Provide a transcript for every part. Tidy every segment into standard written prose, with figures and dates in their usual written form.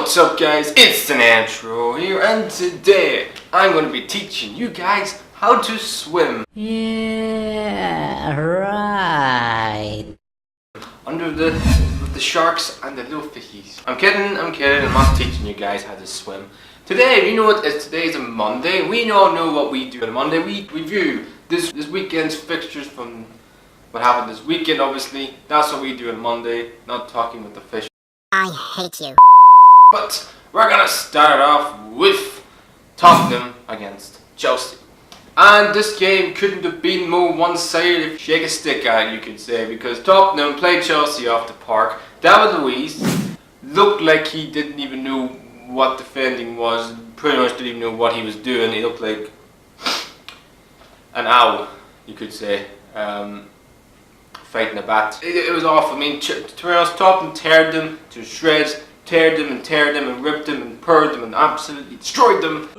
What's up guys, it's an intro here, and today I'm going to be teaching you guys how to swim. Yeah, right. With the sharks and the little fishies. I'm kidding, I'm not teaching you guys how to swim. Today, you know what, today is a Monday. We all know what we do on a Monday. We review this weekend's fixtures from what happened this weekend, obviously. That's what we do on Monday, not talking with the fish. I hate you. But we're gonna start off with Tottenham against Chelsea. And this game couldn't have been more one-sided if you shake a stick at it, you could say, because Tottenham played Chelsea off the park. David Luiz looked like he didn't even know what defending was, pretty much didn't even know what he was doing. He looked like an owl, you could say, fighting a bat. It was awful. I mean, to be honest, Tottenham teared them to shreds. Teared them and ripped them and purred them and absolutely destroyed them.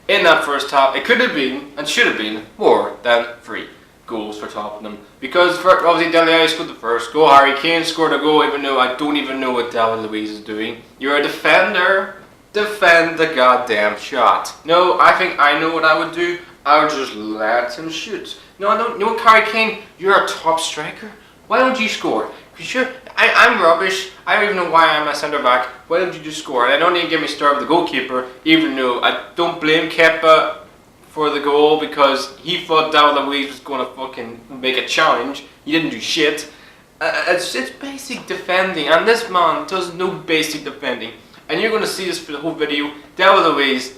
In that first half, it could have been and should have been more than 3 goals for Tottenham, because obviously Dele Alli scored the first goal. Harry Kane scored a goal, even though I don't even know what David Luiz is doing. You're a defender. Defend the goddamn shot. No, I think I know what I would do. I would just let him shoot. No, I don't. You know what, Harry Kane? You're a top striker. Why don't you score? Sure, I'm rubbish. I don't even know why I'm a centre back. Why don't you just score? And I don't even get me started with the goalkeeper, even though I don't blame Kepa for the goal, because he thought David Luiz was going to fucking make a challenge. He didn't do shit. It's basic defending, and this man does no basic defending. And you're going to see this for the whole video. David Luiz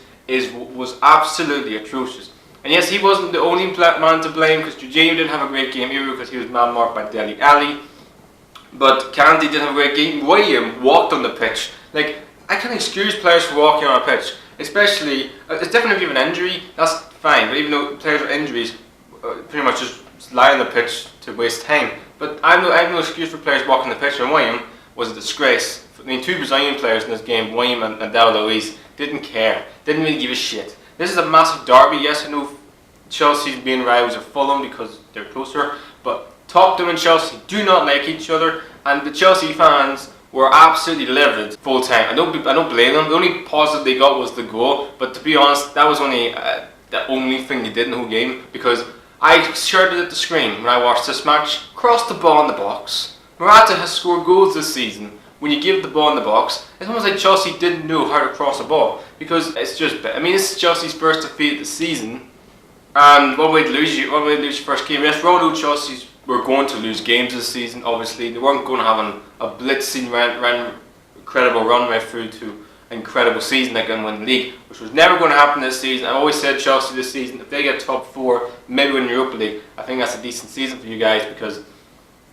was absolutely atrocious. And yes, he wasn't the only man to blame, because Sergio didn't have a great game either, because he was man-marked by Dele Alli. But Candy didn't have a great game. William walked on the pitch. Like, I can't excuse players for walking on a pitch. Especially, it's definitely if you have an injury, that's fine. But even though players with injuries pretty much just lie on the pitch to waste time. But I have no excuse for players walking the pitch. And William was a disgrace. I mean, 2 Brazilian players in this game, William and David Luiz, didn't care. Didn't really give a shit. This is a massive derby. Yes, I know Chelsea's being rivals of Fulham because they're closer. But Tottenham and Chelsea do not like each other, and the Chelsea fans were absolutely livid full time. I don't blame them. The only positive they got was the goal, but to be honest, that was only the only thing they did in the whole game, because I shouted at the screen when I watched this match. Cross the ball in the box. Morata has scored goals this season. When you give the ball in the box, it's almost like Chelsea didn't know how to cross a ball, because it's just, I mean, this is Chelsea's first defeat of the season, and what way to lose your first game? Yes, Ronaldo, Chelsea's were going to lose games this season, obviously. They weren't going to have a blitzing, incredible run right through to an incredible season like going to win the league, which was never going to happen this season. I always said Chelsea this season, if they get top 4, maybe win Europa League, I think that's a decent season for you guys, because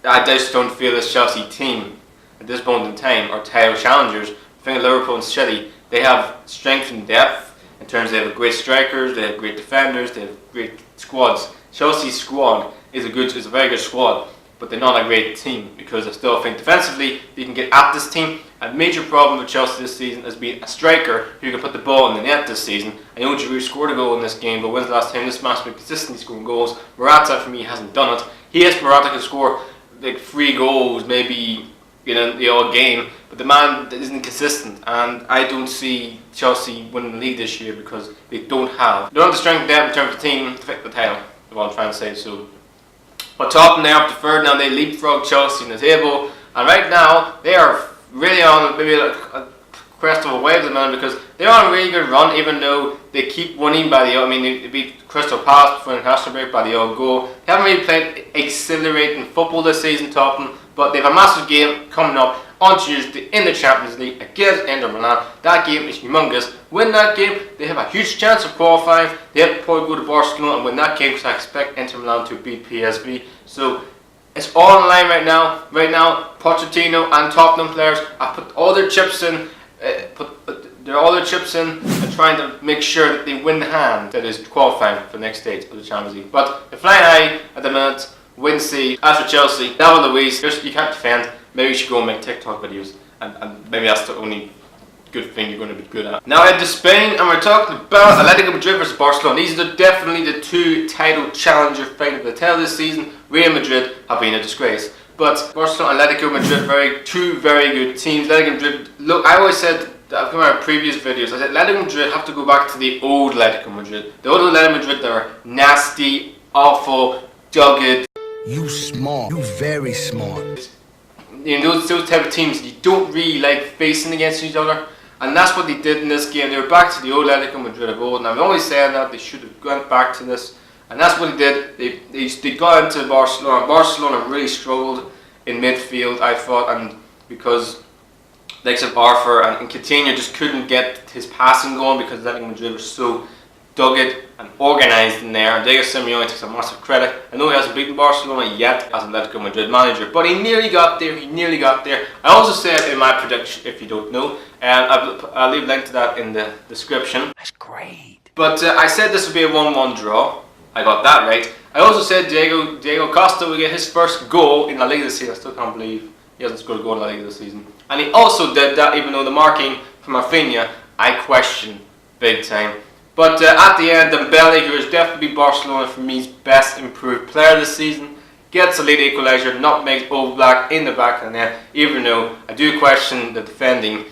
I just don't feel this Chelsea team at this moment in time are title challengers. I think Liverpool and City, they have strength and depth in terms of they have great strikers, they have great defenders, they have great squads. Chelsea's squad is a very good squad, but they're not a great team, because I still think defensively they can get at this team. A major problem with Chelsea this season has been a striker who can put the ball in the net this season. I know Giroud scored a goal in this game, but when's the last time this man's been consistently scoring goals? Morata for me hasn't done it. Yes, Morata can score like 3 goals maybe in the odd game, but the man isn't consistent, and I don't see Chelsea winning the league this year because they don't have the strength depth in terms of the team to fit the title. Is what I'm trying to say. So, but Tottenham, they're up to 3rd now. They leapfrog Chelsea in the table, and right now they are really on maybe like a crest of a wave at the moment, because they're on a really good run, even though they keep winning by the odd. I mean, they beat Crystal Palace before the international break by the odd goal. They haven't really played exhilarating football this season, Tottenham, but they have a massive game coming up on Tuesday in the Champions League against Inter Milan. That game is humongous. Win that game, they have a huge chance of qualifying. They have to probably go to Barcelona and win that game, because I expect Inter Milan to beat PSV. So it's all on line right now. Right now, Pochettino and Tottenham players have put all their chips in. And trying to make sure that they win the hand that is qualifying for the next stage of the Champions League. But they're flying high at the minute. Win C. As for Chelsea, David Luiz, you can't defend. Maybe you should go and make TikTok videos, and maybe that's the only good thing you're going to be good at. Now head to Spain, and we're talking about Atletico Madrid versus Barcelona. These are definitely the 2 title challenger fighting for the title this season. Real Madrid have been a disgrace. But Barcelona and Atletico Madrid, two very good teams. Atletico Madrid, look, I always said, I've come out in previous videos, I said Atletico Madrid have to go back to the old Atletico Madrid. The old Atletico Madrid that are nasty, awful, dogged. You smart. You very smart. You know, those type of teams you don't really like facing against each other. And that's what they did in this game. They were back to the old Atletico Madrid of old. And I'm only saying that they should have gone back to this. And that's what they did. They got into Barcelona. Barcelona really struggled in midfield, I thought. And because likes of Arthur and Coutinho just couldn't get his passing going because Atletico Madrid was so dogged and organised in there. And Diego Simeone takes a massive credit. I know he hasn't beaten Barcelona yet as Atletico Madrid manager, but he nearly got there. I also said in my prediction, if you don't know, and I'll leave a link to that in the description. That's great. But I said this would be a 1-1 draw. I got that right. I also said Diego Costa will get his first goal in La Liga this season. I still can't believe he hasn't scored a goal in La Liga this season. And he also did that, even though the marking from Rafinha I question big time. But at the end, Dembele, who is definitely Barcelona for me's best improved player this season, gets a late equaliser, nutmegs Oblak in the back of the net. Even though I do question the defending,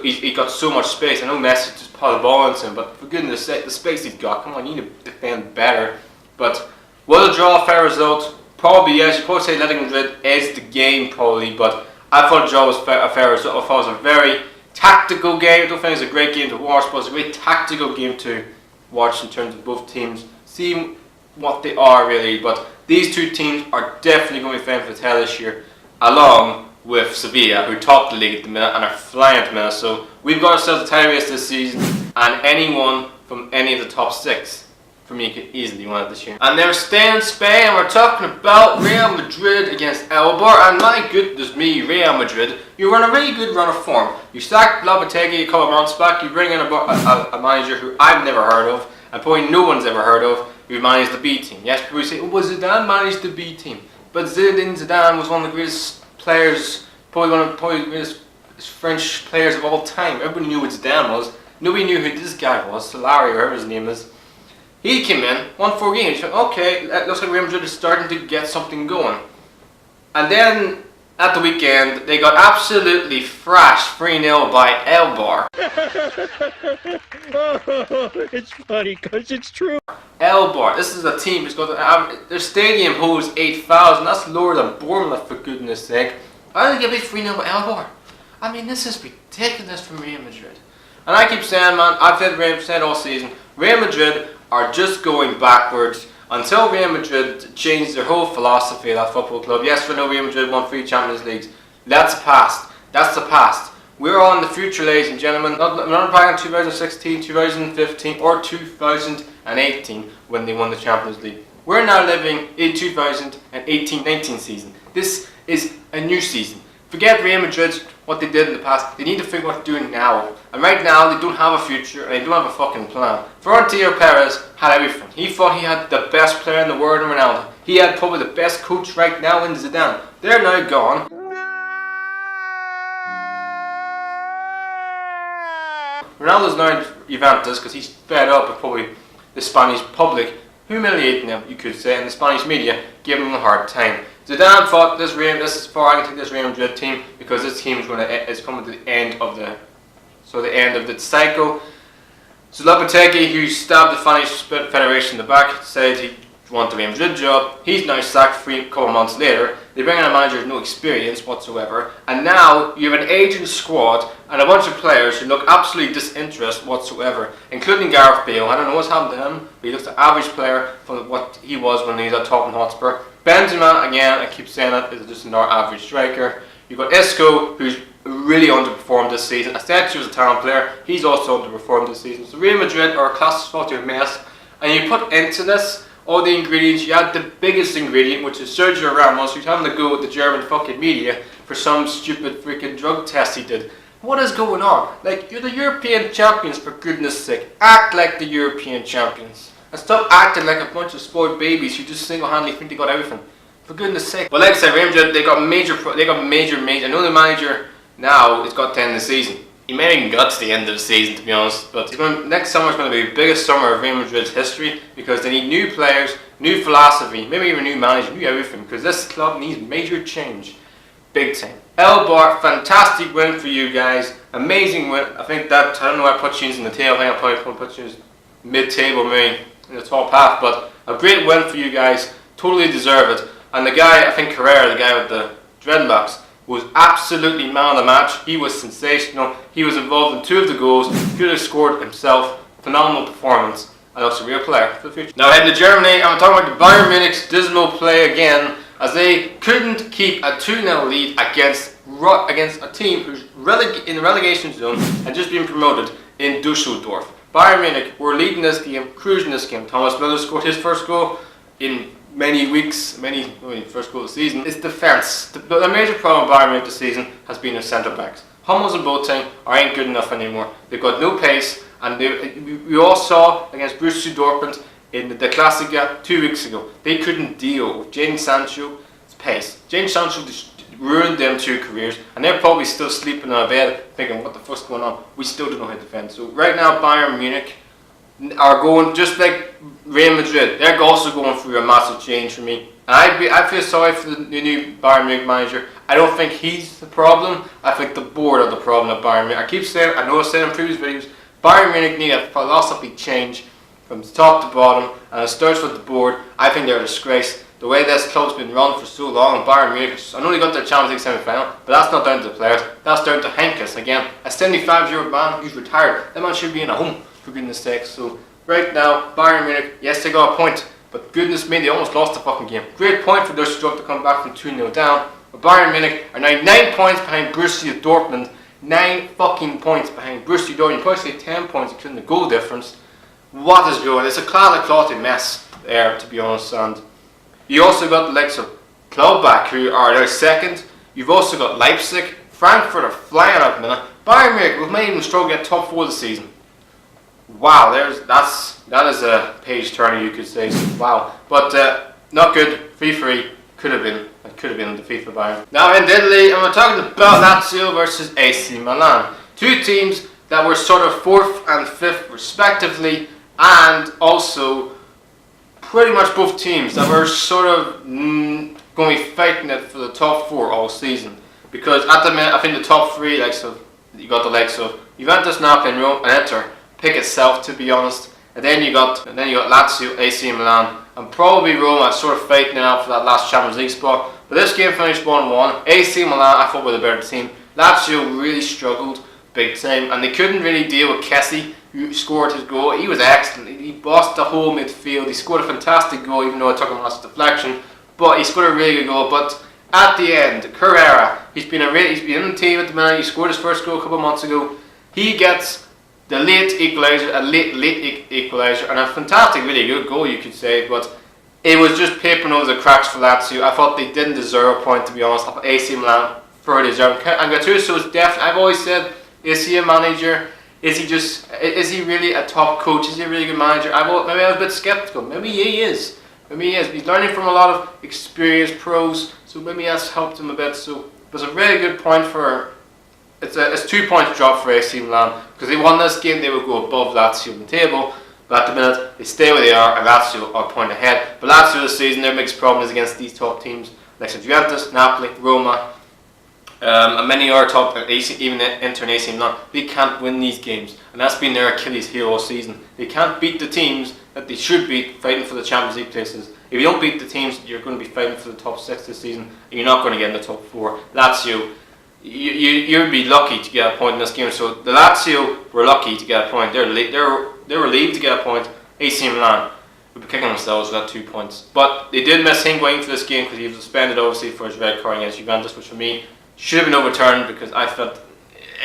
he got so much space. I know Messi just put the ball into him, but for goodness sake, the space he's got, come on, you need to defend better. But will a draw a fair result? Probably yes. You probably say Atletico Madrid edged the game probably, but I thought the draw was a fair result. I thought it was a very tactical game. I don't think it's a great game to watch, but it's a great tactical game to watch in terms of both teams seeing what they are really. But these two teams are definitely going to be fine for the tail this year, along with Sevilla, who top the league at the minute and are flying at the minute. So we've got ourselves a title race this season, and anyone from any of the top 6 for me could easily win it this year. And they're staying in Spain, and we're talking about Real Madrid against Eibar. And my goodness me, Real Madrid, you run a really good run of form. You sacked Lopetegui a couple of months back. You bring in a manager who I've never heard of, and probably no one's ever heard of, who managed the B team. Yes, people say, oh, well, Zidane managed the B team, but Zinedine Zidane was one of the greatest players, probably one of the greatest French players of all time. Everybody knew what Zidane was. Nobody knew who this guy was, Solari, or whatever his name is. He came in, won 4 games. He said, okay, it looks like Real Madrid is starting to get something going. And then at the weekend, they got absolutely thrashed 3-0 by Eibar. It's funny because it's true. Eibar, this is a team who's got their stadium holds 8,000. That's lower than Bournemouth, for goodness sake. Why did they get beat 3-0 by Eibar? I mean, this is ridiculous from Real Madrid. And I keep saying, man, I've said all season, Real Madrid are just going backwards until Real Madrid changes their whole philosophy of that football club. Yes, we know Real Madrid won 3 Champions Leagues. That's past. That's the past. We're on the future, ladies and gentlemen. We're not back in 2016, 2015, or 2018 when they won the Champions League. We're now living in 2018-19 season. This is a new season. Forget Real Madrid, what they did in the past. They need to figure what they're doing now. And right now, they don't have a future, and they don't have a fucking plan. Florentino Perez had everything. He thought he had the best player in the world in Ronaldo. He had probably the best coach right now in Zidane. They're now gone. Ronaldo's now in Juventus because he's fed up with probably the Spanish public humiliating him, you could say, and the Spanish media giving him a hard time. Zidane thought this is far. I can take this Real Madrid team because this team is coming to the end of the cycle. So Lopetegui, who stabbed the Spanish Federation in the back, said he wanted the Real Madrid job. He's now sacked a couple of months later. They bring in a manager with no experience whatsoever, and now you have an aging squad and a bunch of players who look absolutely disinterested whatsoever, including Gareth Bale. I don't know what's happened to him, but he looks an average player from what he was when he was at Tottenham Hotspur. Benzema, again, I keep saying that, is just another average striker. You've got Isco, who's really underperformed this season. Asensio was a talent player. He's also underperformed this season. So Real Madrid are a classified mess. And you put into this all the ingredients. You add the biggest ingredient, which is Sergio Ramos, who's having to go with the German fucking media for some stupid freaking drug test he did. What is going on? Like, you're the European champions, for goodness sake. Act like the European champions. And stop acting like a bunch of spoiled babies who just single-handedly think they got everything. For goodness sake. Well, like I said, Real Madrid, they got major. I know the manager now has got 10 this season. he may even got to the end of the season, to be honest. But next summer is going to be the biggest summer of Real Madrid's history because they need new players, new philosophy, maybe even new manager, new everything. Because this club needs major change, big time. El Bar, fantastic win for you guys, amazing win. I think that I don't know why I put you in the table. I think I probably put you mid-table, maybe in the top half. But a great win for you guys, totally deserve it. And the guy, I think Carrera, the guy with the dreadlocks, was absolutely man of the match. He was sensational. He was involved in 2 of the goals. Could have scored himself. Phenomenal performance. And looks a real player for the future. Now heading to Germany, I'm talking about the Bayern Munich's dismal play again, as they couldn't keep a 2-0 lead against a team who's in the relegation zone and just been promoted in Düsseldorf. Bayern Munich were leading this game, cruising this game. Thomas Müller scored his first goal in many weeks, first goal of the season. It's defence. The major problem with Bayern Munich this season has been their centre backs. Hummels and Boateng ain't good enough anymore. They've got no pace, and we all saw against Borussia Dortmund in the Liga 2 weeks ago. They couldn't deal with Jadon Sancho's pace. Jadon Sancho just ruined them 2 careers, and they're probably still sleeping on a bed thinking, what the fuck's going on? We still don't know how to defend. So right now, Bayern Munich are going just like Real Madrid. They're also going through a massive change for me. And I feel sorry for the new Bayern Munich manager. I don't think he's the problem. I think the board are the problem at Bayern Munich. I keep saying, I know I've said in previous videos, Bayern Munich need a philosophy change from top to bottom, and it starts with the board. I think they're a disgrace. The way this club's been run for so long, Bayern Munich, I know they got their Champions League semi-final, but that's not down to the players. That's down to Henkes. Again, a 75-year-old man who's retired. That man should be in a home, for goodness sake. So right now, Bayern Munich, yes, they got a point, but goodness me, they almost lost the fucking game. Great point for Düsseldorf to come back from 2-0 down. But Bayern Munich are now 9 points behind Borussia Dortmund. 9 fucking points behind Borussia Dortmund. You probably say 10 points, including the goal difference. What is going on? It's a clotty mess there, to be honest. And you also got the likes of Clubback, who are their second. You've also got Leipzig. Frankfurt are flying at the minute. Bayern Munich will maybe even struggle to get top 4 this season. Wow, that is a page turner, you could say. So, wow, but not good. 3-3 could have been. It could have been the defeat for Bayern. Now in Italy, I'm talking about Lazio versus AC Milan. 2 teams that were sort of 4th and 5th respectively, and also pretty much both teams that were sort of going to be fighting it for the top 4 all season. Because at the minute, I think the top 3, you got the likes of Juventus, Napoli, and Rome, and Inter pick itself, to be honest. And then you got Lazio, AC Milan, and probably Rome are sort of fighting it out for that last Champions League spot. But this game finished 1-1. AC Milan, I thought, were the better team. Lazio really struggled big time, and they couldn't really deal with Kessie, who scored his goal. He was excellent. He bossed the whole midfield. He scored a fantastic goal, even though it took him lots of deflection. But he scored a really good goal. But at the end, Carrera, he's been in the team at the minute. He scored his first goal a couple of months ago. He gets the late equaliser, a late equaliser, and a fantastic, really good goal, you could say. But it was just papering over the cracks for Lazio. I thought they didn't deserve a point, to be honest. I thought AC Milan further deserved. And Gattuso is definitely, I've always said, is he a manager? Is he really a top coach? Is he a really good manager? Maybe I was a bit skeptical. Maybe he is. He's learning from a lot of experienced pros, so maybe that's helped him a bit. So it's a really good point for. It's 2 points drop for AC Milan, because they won this game, they would go above Lazio on the table. But at the minute, they stay where they are, and Lazio are a point ahead. But Lazio this season, their biggest problem is against these top teams like Juventus, Napoli, Roma, and many other top, even Inter and AC Milan. They can't win these games, and that's been their Achilles heel all season. They can't beat the teams that they should beat, fighting for the Champions League places. If you don't beat the teams, you're going to be fighting for the top 6 this season, and you're not going to get in the top 4. Lazio, you'd be lucky to get a point in this game. So the Lazio were lucky to get a point. They were relieved to get a point. AC Milan would be kicking themselves with that 2 points. But they did miss Higuain for this game because he was suspended, obviously, for his red card against Juventus, which for me should have been overturned, because I felt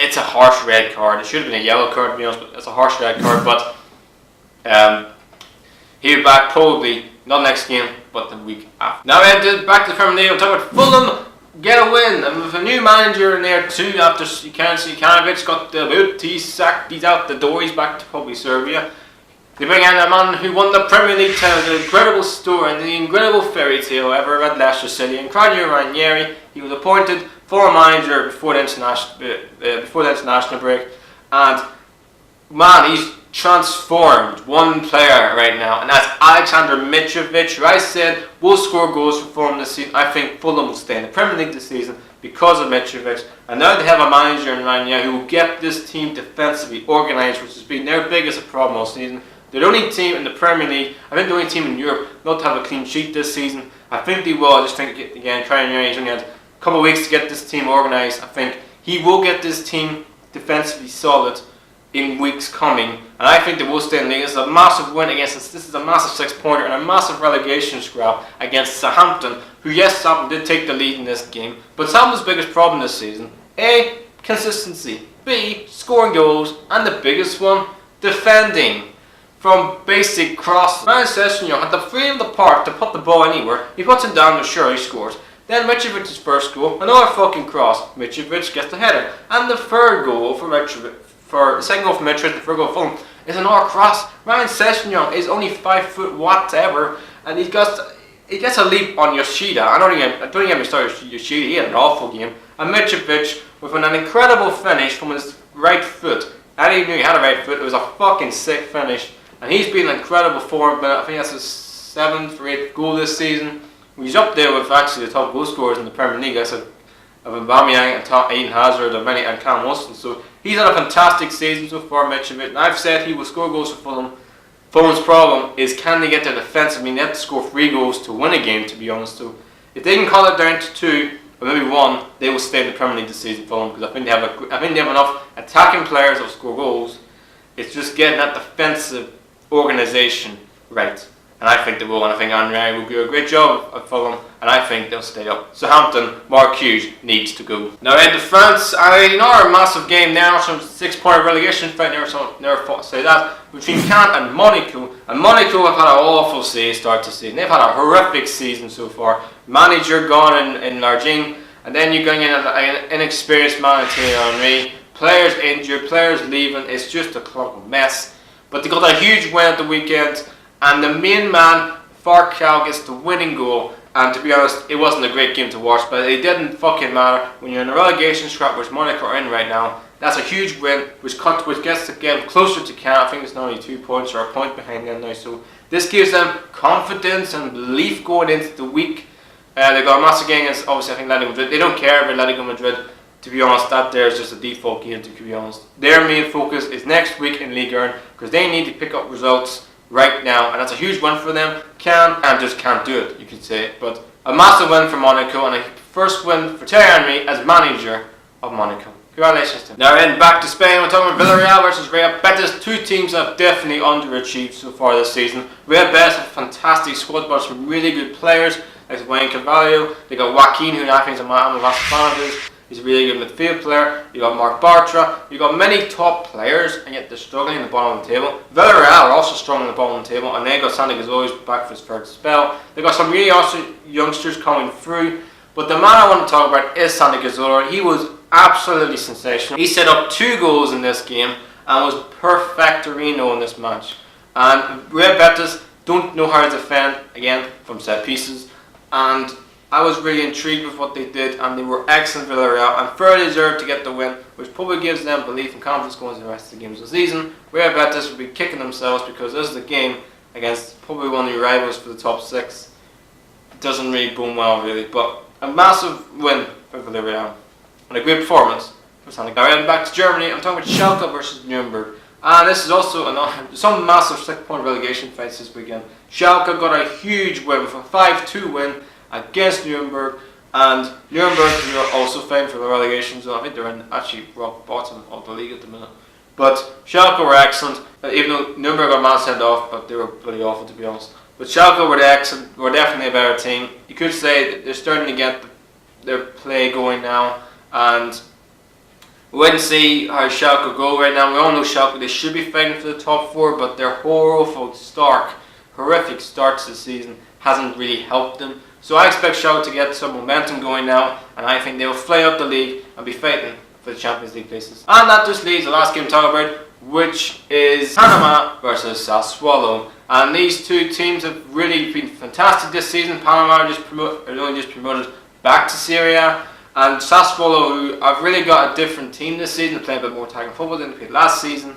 it's a harsh red card. It should have been a yellow card, to be honest, but it's a harsh red card. But he'll be back probably not next game, but the week after. Now back to the Premier League. I'm talking about Fulham. Get a win, and with a new manager in there too. After you can't see Kanovich got the boot, he's sacked, he's out the door, he's back to probably Serbia. They bring in a man who won the Premier League title, the incredible story and the incredible fairy tale ever at Leicester City. And Claudio Ranieri, he was appointed former manager before the international break. and man, he's transformed one player right now, and that's Alexander Mitrovic, who I said will score goals for Fulham this season. I think Fulham will stay in the Premier League this season because of Mitrovic, and now they have a manager in Rania who will get this team defensively organised, which has been their biggest problem all season. They're the only team in the Premier League, I think the only team in Europe not to have a clean sheet this season. I think they will. I just think, again, he's only had a couple of weeks to get this team organised. I think he will get this team defensively solid in weeks coming, and I think they will stay in the league. This is a massive win against us. This is a massive 6-pointer and a massive relegation scrap against Southampton, who, yes, Southampton did take the lead in this game, but Southampton's biggest problem this season, A, consistency, B, scoring goals, and the biggest one, defending. From basic cross, Sergio had the freedom of the park to put the ball anywhere. He puts it down, and sure, he scores. Then Mitrovic's first goal, another fucking cross. Mitrovic gets the header, and the third goal for Mitrovic, the second goal for Mitrovic, the third goal for Fulham, is another cross. Ryan Sessegnon is only 5 foot whatever, and he gets a leap on Yoshida. I don't even get me started Yoshida. He had an awful game, and Mitrovic with an incredible finish from his right foot. I didn't even know he had a right foot. It was a fucking sick finish. And he's been in incredible form, but I think that's his 7th or 8th goal this season. He's up there with actually the top goal scorers in the Premier League. I said of Aubameyang and Eden Hazard and Callum Wilson. So he's had a fantastic season so far, Mitrovic. And I've said he will score goals for Fulham. Fulham's problem is can they get their defence? I mean, they have to score 3 goals to win a game, to be honest. So if they can cut it down to 2 or maybe 1, they will stay in the Premier League this season, Fulham, because I think they have enough attacking players that will score goals. It's just getting that defensive organisation right, and I think they will, and I think Andre will do a great job at Fulham, and I think they'll stay up. Southampton, Mark Hughes needs to go. Now into France, another massive game now, some 6-point relegation fight, never thought to say that, between Caen and Monaco have had an awful start to season. They've had a horrific season so far. Manager gone in Largin, and then you're going in an inexperienced man, Thierry Henry, players injured, players leaving, it's just a club mess. But they got a huge win at the weekend, and the main man, Farcal, gets the winning goal. And to be honest, it wasn't a great game to watch, but it didn't fucking matter. When you're in a relegation scrap, which Monaco are in right now, that's a huge win, which gets them closer to Caen. I think it's now only 2 points or a point behind them now. So this gives them confidence and belief going into the week. They got a massive game against, obviously, I think Atletico Madrid. They don't care about Atletico Madrid. To be honest, that there is just a default game, to be honest. Their main focus is next week in Ligue because they need to pick up results right now, and that's a huge win for them. Just can't do it, you could say. But a massive win for Monaco, and a first win for Thierry Henry as manager of Monaco. Congratulations to him. Now then, back to Spain, we're talking about Villarreal versus Real Betis. 2 teams that have definitely underachieved so far this season. Real Betis have a fantastic squad, but some really good players, like Wayne Carvalho. They got Joaquin, who I think is a massive fan of his. He's a really good midfield player. You got Marc Bartra. You got many top players, and yet they're struggling in the bottom of the table. Villarreal are also strong in the bottom of the table, and they got Santi Cazorla's back for his 3rd spell. They got some really awesome youngsters coming through, but the man I want to talk about is Santi Cazorla. He was absolutely sensational. He set up 2 goals in this game and was perfectorino in this match. And Real Betis don't know how to defend, again, from set pieces, and I was really intrigued with what they did, and they were excellent Villarreal and fairly deserved to get the win, which probably gives them belief and confidence going into the rest of the games of the season. Real Betis will be kicking themselves because this is a game against probably one of your rivals for the top 6. It doesn't really boom well, really, but a massive win for Villarreal and a great performance for Sonic. Now, heading back to Germany, I'm talking about Schalke versus Nuremberg. And this is also some massive 6-point relegation fights this weekend. Schalke got a huge win with a 5-2 win against Nuremberg, and Nuremberg are also fighting for the relegation zone. I think they're in actually rock bottom of the league at the minute. But Schalke were excellent, even though Nuremberg got man sent off, but they were pretty awful, to be honest. But Schalke were definitely a better team. You could say that they're starting to get their play going now, and we wait and see how Schalke go right now. We all know Schalke, they should be fighting for the top 4, but their horrific start to the season hasn't really helped them. So I expect Schalke to get some momentum going now, and I think they will fly up the league and be fighting for the Champions League places. And that just leaves the last game to talk about, which is Panama versus Sassuolo. And these 2 teams have really been fantastic this season. Panama are only just promoted back to Serie, And Sassuolo, who have really got a different team this season, they're playing a bit more attacking football than they played last season.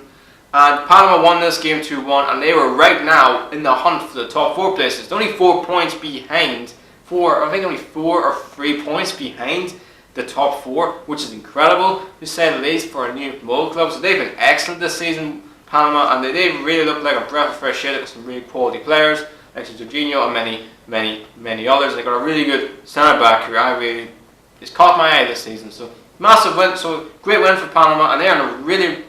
And Panama won this game 2-1, and they were right now in the hunt for the top 4 places. They're only 4 points behind, only 4 or 3 points behind the top 4, which is incredible, to say the least, for a new promoted club. So they've been excellent this season, Panama, and they really look like a breath of fresh air. They've got some really quality players, like Sergio and many others. They've got a really good centre back who it's caught my eye this season. So massive win, so great win for Panama, and they're on a really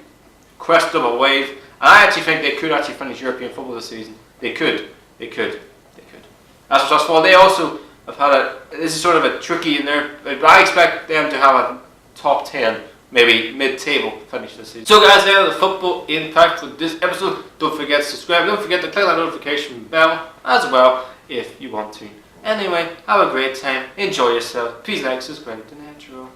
crest of a wave. And I actually think they could actually finish European football this season. They could. That's what's for. They also have had this is sort of a tricky in there, but I expect them to have a top 10, maybe mid-table finish this season. So guys, there the football impact for this episode. Don't forget to subscribe. Don't forget to click that notification bell as well if you want to. Anyway, have a great time. Enjoy yourself. Please like, subscribe to the intro.